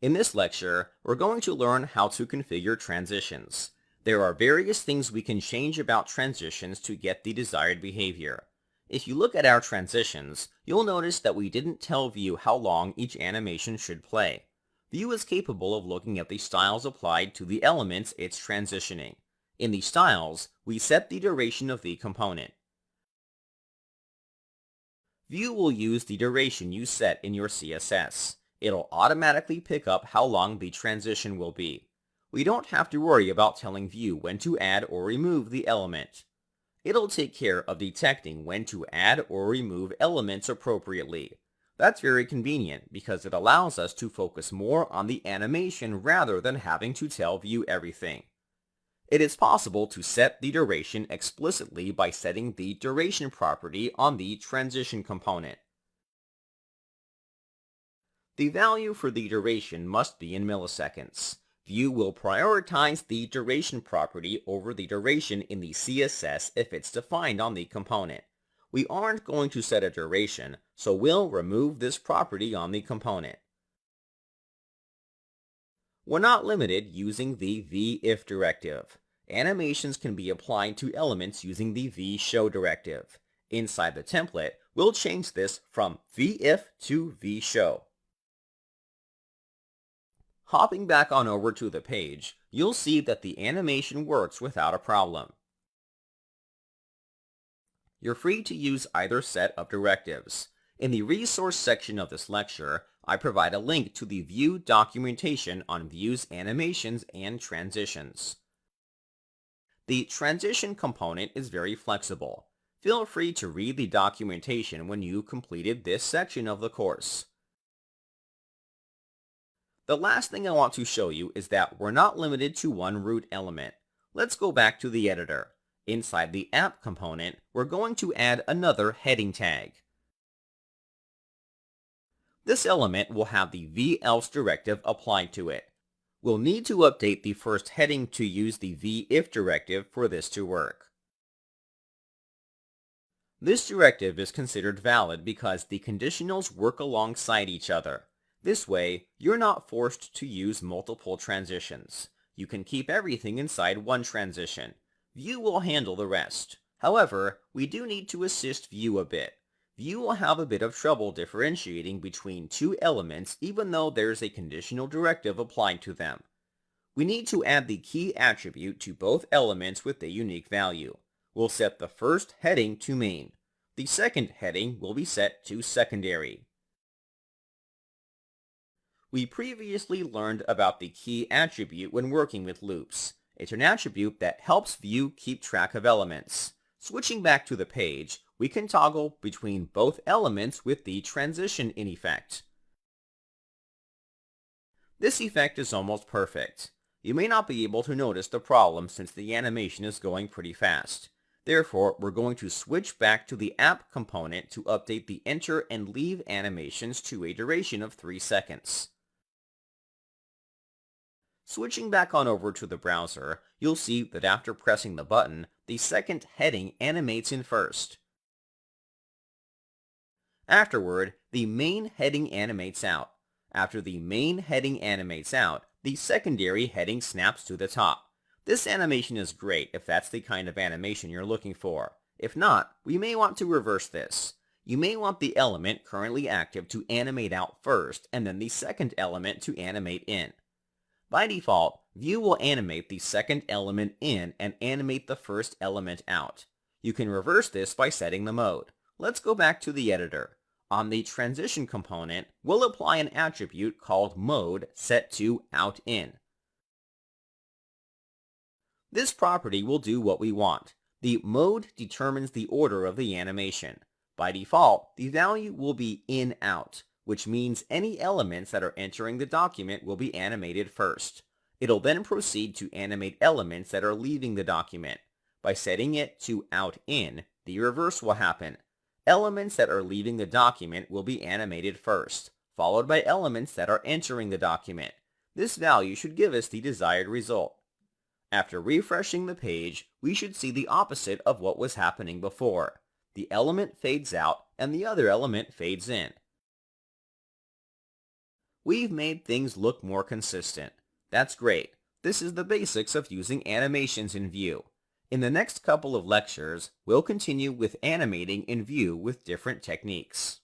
In this lecture, we're going to learn how to configure transitions. There are various things we can change about transitions to get the desired behavior. If you look at our transitions, you'll notice that we didn't tell Vue how long each animation should play. Vue is capable of looking at the styles applied to the elements it's transitioning. In the styles, we set the duration of the component. Vue will use the duration you set in your CSS. It'll automatically pick up how long the transition will be. We don't have to worry about telling Vue when to add or remove the element. It'll take care of detecting when to add or remove elements appropriately. That's very convenient because it allows us to focus more on the animation rather than having to tell Vue everything. It is possible to set the duration explicitly by setting the duration property on the transition component. The value for the duration must be in milliseconds. Vue will prioritize the duration property over the duration in the CSS if it's defined on the component. We aren't going to set a duration, so we'll remove this property on the component. We're not limited using the vIf directive. Animations can be applied to elements using the vShow directive. Inside the template, we'll change this from vIf to vShow. Hopping back on over to the page, you'll see that the animation works without a problem. You're free to use either set of directives. In the resource section of this lecture, I provide a link to the Vue documentation on Vue's animations and transitions. The transition component is very flexible. Feel free to read the documentation when you completed this section of the course. The last thing I want to show you is that we're not limited to one root element. Let's go back to the editor. Inside the app component, we're going to add another heading tag. This element will have the vElse directive applied to it. We'll need to update the first heading to use the vIf directive for this to work. This directive is considered valid because the conditionals work alongside each other. This way, you're not forced to use multiple transitions. You can keep everything inside one transition. Vue will handle the rest. However, we do need to assist Vue a bit. Vue will have a bit of trouble differentiating between two elements even though there's a conditional directive applied to them. We need to add the key attribute to both elements with a unique value. We'll set the first heading to main. The second heading will be set to secondary. We previously learned about the key attribute when working with loops. It's an attribute that helps Vue keep track of elements. Switching back to the page, we can toggle between both elements with the transition in effect. This effect is almost perfect. You may not be able to notice the problem since the animation is going pretty fast. Therefore, we're going to switch back to the app component to update the enter and leave animations to a duration of 3 seconds. Switching back on over to the browser, you'll see that after pressing the button, the second heading animates in first. Afterward, the main heading animates out. After the main heading animates out, the secondary heading snaps to the top. This animation is great if that's the kind of animation you're looking for. If not, we may want to reverse this. You may want the element currently active to animate out first, and then the second element to animate in. By default, Vue will animate the second element in and animate the first element out. You can reverse this by setting the mode. Let's go back to the editor. On the transition component, we'll apply an attribute called mode set to outIn. This property will do what we want. The mode determines the order of the animation. By default, the value will be in-out, which means any elements that are entering the document will be animated first. It'll then proceed to animate elements that are leaving the document. By setting it to outIn, the reverse will happen. Elements that are leaving the document will be animated first, followed by elements that are entering the document. This value should give us the desired result. After refreshing the page, we should see the opposite of what was happening before. The element fades out and the other element fades in. We've made things look more consistent. That's great. This is the basics of using animations in Vue. In the next couple of lectures, we'll continue with animating in Vue with different techniques.